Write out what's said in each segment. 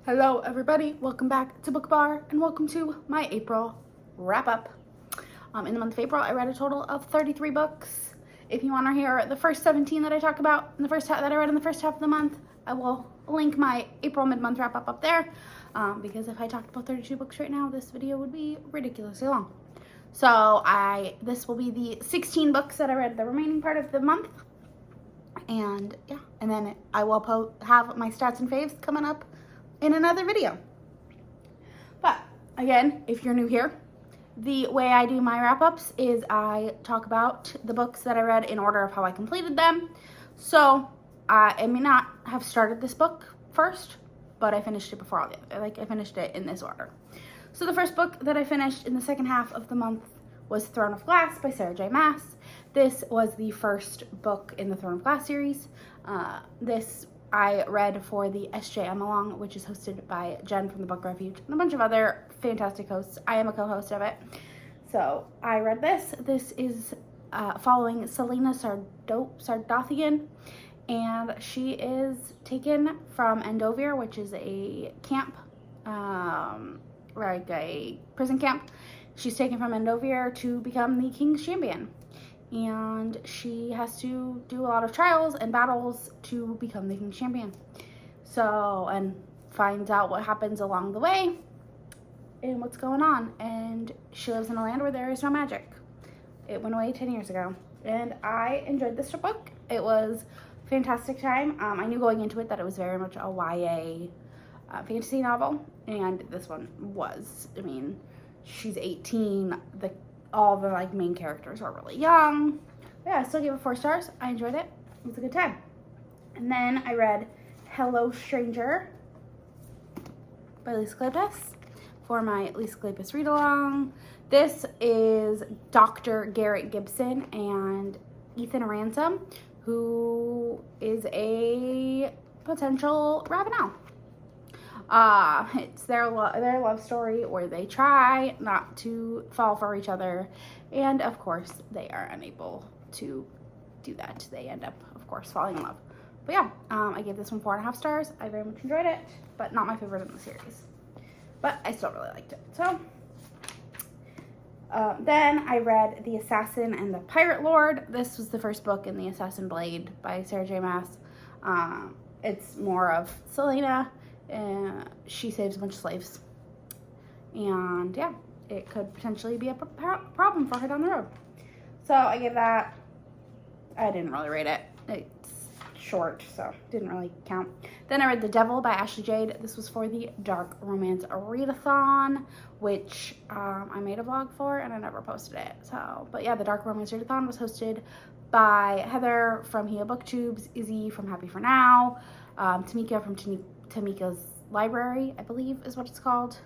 Hello everybody, welcome back to Book Bar and welcome to my April wrap up. In the month of April, I read a total of 33 books. If you want to hear the first 17 that I talk about in the first half that I read in the first half of the month, I will link my April mid-month wrap up there because if I talked about 32 books right now, this video would be ridiculously long. So this will be the 16 books that I read the remaining part of the month. And yeah, and then I will have my stats and faves coming up in another video. But again, if you're new here, the way I do my wrap-ups is I talk about the books that I read in order of how I completed them. So I may not have started this book first, but I finished it before all the other. I finished it in this order. So the first book that I finished in the second half of the month was Throne of Glass by Sarah J. Maas. This was the first book in the Throne of Glass series. This I read for the SJM Along, which is hosted by Jen from the Book Refuge and a bunch of other fantastic hosts. I am a co-host of it. So I read this. This is following Selena Sardothian, and she is taken from Endovir, which is a camp, like a prison camp. She's taken from Endovir to become the King's Champion. And she has to do a lot of trials and battles to become the King's Champion. So, and finds out what happens along the way and what's going on. And she lives in a land where there is no magic. It went away 10 years ago. And I enjoyed this book. It was a fantastic time. I knew going into it that it was very much a YA fantasy novel. And this one was. I mean, she's 18. All the main characters are really young. But yeah, I still gave it 4 stars. I enjoyed it. It was a good time. And then I read Hello Stranger by Lisa Claibos for my Lisa Claibos read along. This is Dr. Garrett Gibson and Ethan Ransom, who is a potential Ravenel. It's their love story where they try not to fall for each other, and of course they are unable to do that. They end up, of course, falling in love. But yeah, I gave this one 4.5 stars. I very much enjoyed it, but not my favorite in the series. But I still really liked it. So then I read The Assassin and the Pirate Lord. This was the first book in the Assassin Blade by Sarah J. Maas. It's more of Selena. She saves a bunch of slaves, and yeah, it could potentially be a problem for her down the road. So I gave that. I didn't really rate it. It's short, so didn't really count. Then I read The Devil by Ashley Jade. This was for the Dark Romance Readathon, which I made a vlog for and I never posted it. So, but yeah, the Dark Romance Readathon was hosted by Heather from Hia Booktubes, Izzy from Happy for Now, Tamika from Tamika's Library, I believe is what it's called.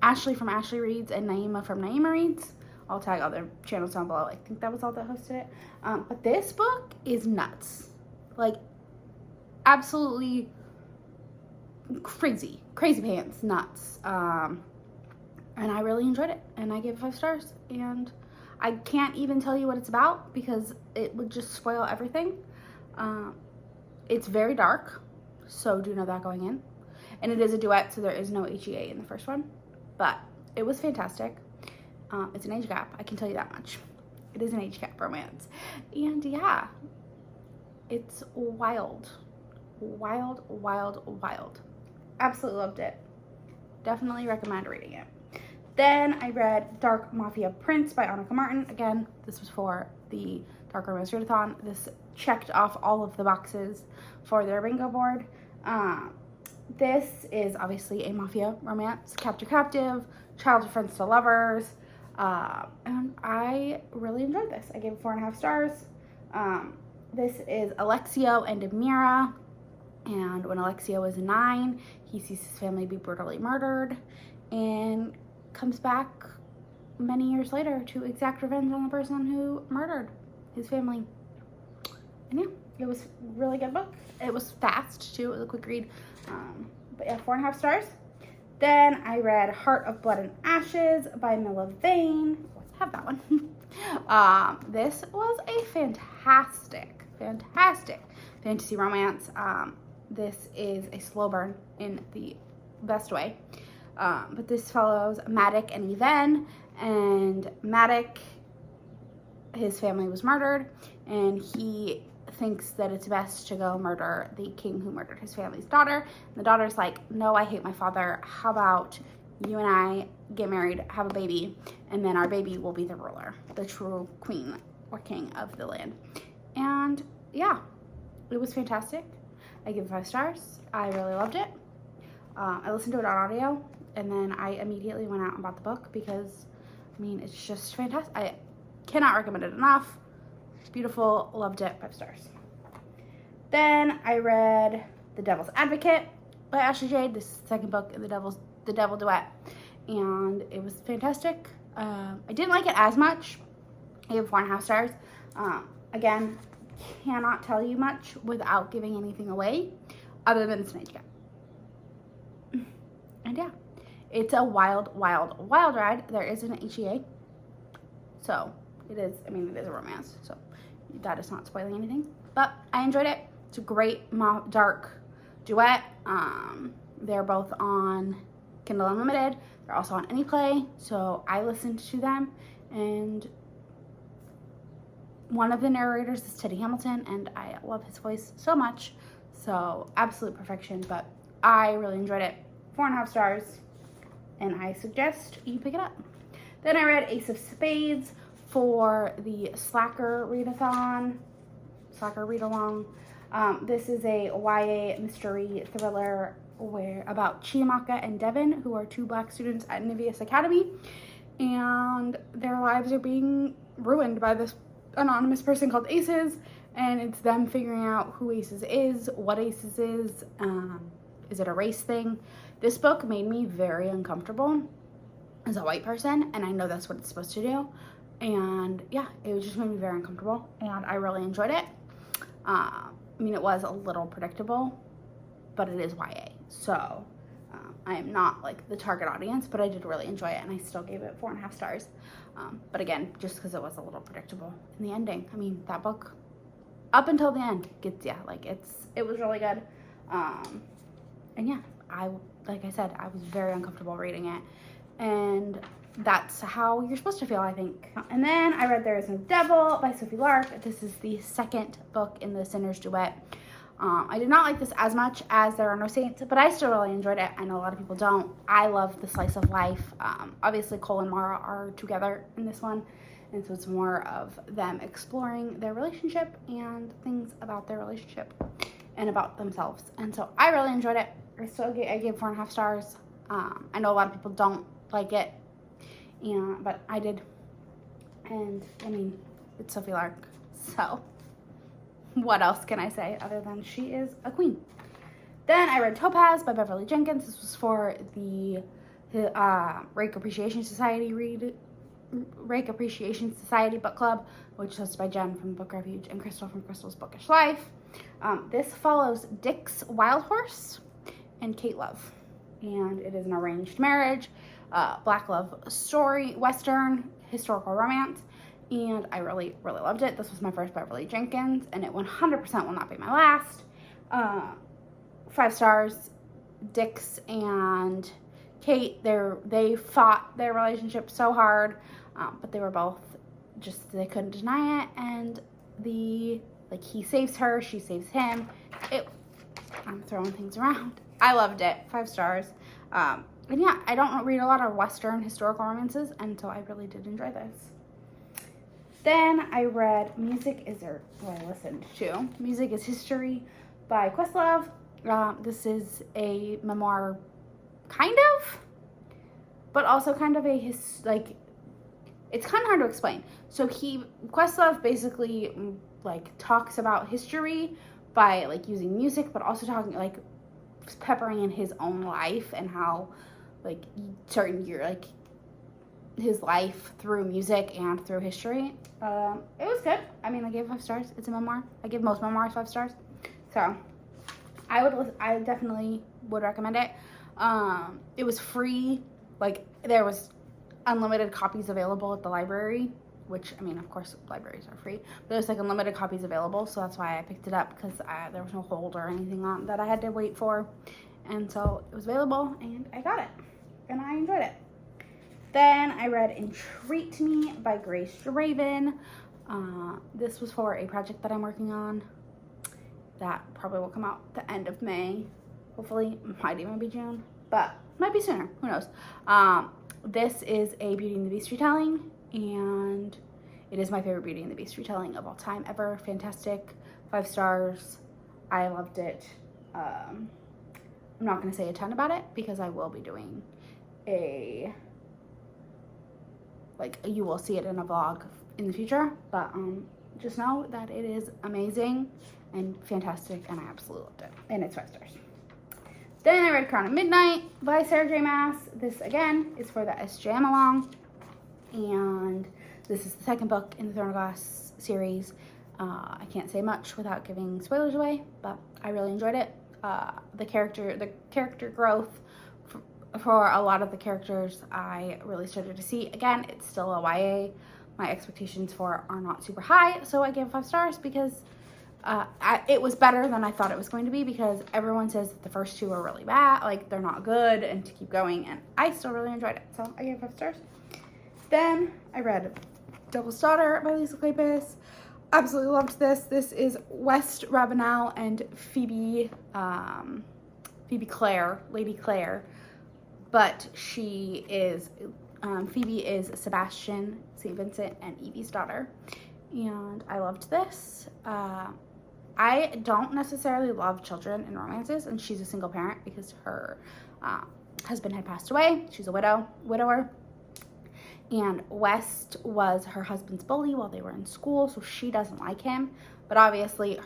Ashley from Ashley Reads and Naima from Naima Reads. I'll tag all their channels down below. I think that was all that hosted it. But this book is nuts. Like, absolutely crazy pants, nuts. And I really enjoyed it. And I gave it 5 stars. And I can't even tell you what it's about because it would just spoil everything. It's very dark, so do know that going in. And it is a duet, so there is no HEA in the first one. But it was fantastic. It's an age gap, I can tell you that much. It is an age gap romance. And yeah, it's wild. Wild, wild, wild. Absolutely loved it. Definitely recommend reading it. Then I read Dark Mafia Prince by Annika Martin. Again, this was for the Dark Romance Readathon. This checked off all of the boxes for their bingo board. This is obviously a mafia romance, captive, childhood friends to lovers, and I really enjoyed this. I gave it 4.5 stars. This is Alexio and Amira, and when Alexio is 9, he sees his family be brutally murdered, and comes back many years later to exact revenge on the person who murdered his family. And yeah, it was a really good book. It was fast too. It was a quick read. But yeah, 4.5 stars. Then I read Heart of Blood and Ashes by Vane. I have that one. This was a fantastic fantasy romance. this is a slow burn in the best way. But this follows Matic and Vane, and Matic, his family was murdered, and he thinks that it's best to go murder the king who murdered his family's daughter. And the daughter's like, no, I hate my father. How about you and I get married, have a baby, and then our baby will be the ruler, the true queen or king of the land. And yeah, it was fantastic. I give it 5 stars. I really loved it. I listened to it on audio, and then I immediately went out and bought the book because, I mean, it's just fantastic. I cannot recommend it enough. Beautiful, loved it, 5 stars. Then I read The Devil's Advocate by Ashley Jade. This is the second book in the Devil Duet, and it was fantastic. I didn't like it as much. I gave 4.5 stars. Again, cannot tell you much without giving anything away other than it's an age gap. And yeah, it's a wild, wild, wild ride. There is an HEA, so it is, I mean, it is a romance, so that is not spoiling anything, but I enjoyed it. It's a great dark duet. They're both on Kindle Unlimited. They're also on Anyplay, so I listened to them, and one of the narrators is Teddy Hamilton, and I love his voice so much, so absolute perfection. But I really enjoyed it. 4.5 stars, and I suggest you pick it up. Then I read Ace of Spades for the Slacker readathon, Slacker read-along. This is a YA mystery thriller about Chiamaka and Devin, who are 2 black students at Niveus Academy, and their lives are being ruined by this anonymous person called Aces, and it's them figuring out who Aces is, what Aces is it a race thing? This book made me very uncomfortable as a white person, and I know that's what it's supposed to do, and yeah, it just made me very uncomfortable, and I really enjoyed it. I mean, it was a little predictable, but it is YA, so I am not like the target audience, but I did really enjoy it, and I still gave it 4.5 stars. But again, just because it was a little predictable in the ending. I mean, that book, up until the end, gets, yeah, like it was really good. And yeah, like I said, I was very uncomfortable reading it, and that's how you're supposed to feel, I think. And then I read There Is No Devil by Sophie Lark. This is the second book in the Sinner's Duet. I did not like this as much as There Are No Saints, but I still really enjoyed it. I know a lot of people don't. I love the slice of life. Obviously, Cole and Mara are together in this one, and so it's more of them exploring their relationship and things about their relationship and about themselves. And so I really enjoyed it. I gave 4.5 stars. I know a lot of people don't like it, but I did. And I mean, it's Sophie Lark, so what else can I say other than she is a queen? Then I read Topaz by Beverly Jenkins. This was for the Rake Appreciation Society book club, which is hosted by Jen from Book Refuge and Crystal from Crystal's Bookish Life. This follows Dick's Wild Horse and Kate Love, and it is an arranged marriage, black love story, Western, historical romance, and I really, really loved it. This was my first Beverly Jenkins, and it 100% will not be my last. 5 stars. Dix and Kate, they fought their relationship so hard, but they were both they couldn't deny it, and he saves her, she saves him. I'm throwing things around. I loved it. 5 stars. And yeah, I don't read a lot of Western historical romances, and so I really did enjoy this. Then I read Music is History by Questlove. This is a memoir, kind of, but also kind of it's kind of hard to explain. So Questlove basically talks about history by using music, but also talking peppering in his own life and how his life through music and through history. It was good. I mean, I gave 5 stars. It's a memoir. I give most memoirs 5 stars. So I definitely would recommend it. It was free. There was unlimited copies available at the library which, I mean, of course, libraries are free. But there's like unlimited copies available, so that's why I picked it up, because there was no hold or anything on that I had to wait for. And so it was available, and I got it, and I enjoyed it. Then I read Entreat Me by Grace Draven. This was for a project that I'm working on that probably will come out the end of May. Hopefully, might even be June, but might be sooner, who knows. This is a Beauty and the Beast retelling, and it is my favorite Beauty and the Beast retelling of all time ever. Fantastic, 5 stars. I loved it. I'm not going to say a ton about it because I will be doing you will see it in a vlog in the future, but just know that it is amazing and fantastic, and I absolutely loved it, and it's 5 stars. Then I read Crown of Midnight by Sarah J. Maas. This, again, is for the SJM along, and this is the second book in the Throne of Glass series. I can't say much without giving spoilers away, but I really enjoyed it. The character growth for a lot of the characters I really started to see. Again, it's still a YA. My expectations for it are not super high, so I gave it 5 stars because it was better than I thought it was going to be, because everyone says that the first 2 are really bad, like they're not good, and to keep going, and I still really enjoyed it, so I gave it 5 stars. Then I read Devil's Daughter by Lisa Claibos. Absolutely loved this. This is West Ravenel and Phoebe Lady Claire, but she is, Phoebe is Sebastian St. Vincent and Evie's daughter, and I loved this. I don't necessarily love children in romances, and she's a single parent because her husband had passed away. She's a widower. And West was her husband's bully while they were in school, so she doesn't like him. But obviously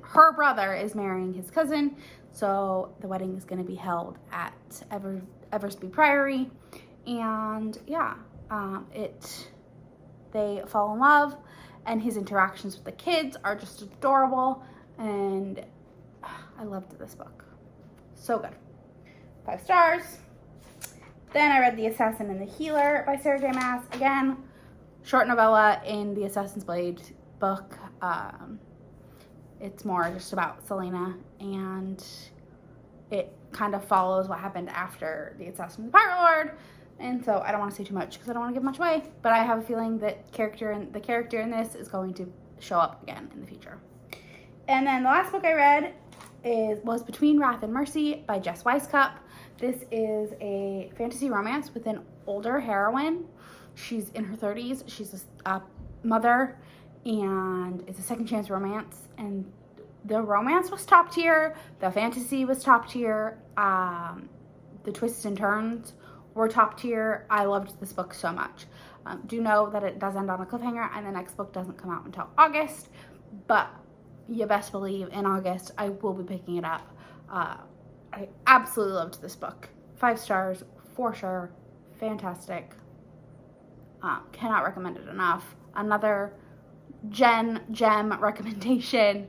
her brother is marrying his cousin, so the wedding is going to be held at Eversby Priory. And yeah, they fall in love, and his interactions with the kids are just adorable, and I loved this book. So good. 5 stars. Then I read The Assassin and the Healer by Sarah J. Maas. Again, short novella in the Assassin's Blade book. It's more just about Selena, and it kind of follows what happened after the Assassin of the Pirate Lord. And so I don't want to say too much because I don't want to give much away, but I have a feeling that the character in this is going to show up again in the future. And then the last book I read was Between Wrath and Mercy by Jess Weisskopf. This is a fantasy romance with an older heroine. She's in her 30s. She's a mother, and it's a second chance romance. And the romance was top tier. The fantasy was top tier. The twists and turns were top tier. I loved this book so much. Do know that it does end on a cliffhanger, and the next book doesn't come out until August, but you best believe in August I will be picking it up. I absolutely loved this book. 5 stars for sure. Fantastic. Cannot recommend it enough. Another gem recommendation.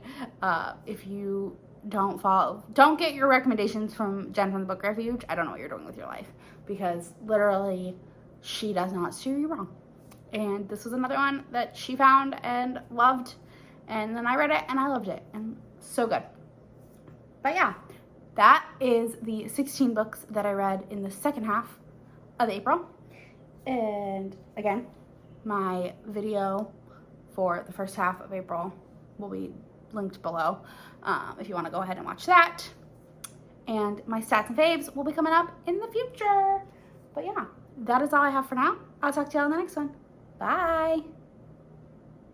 If you don't get your recommendations from Jen from the Book Refuge, I don't know what you're doing with your life, because literally she does not steer you wrong. And this was another one that she found and loved, and then I read it and I loved it, and so good. But yeah, that is the 16 books that I read in the second half of April. And again, my video for the first half of April will be linked below if you want to go ahead and watch that. And my stats and faves will be coming up in the future. But yeah, that is all I have for now. I'll talk to y'all in the next one. Bye.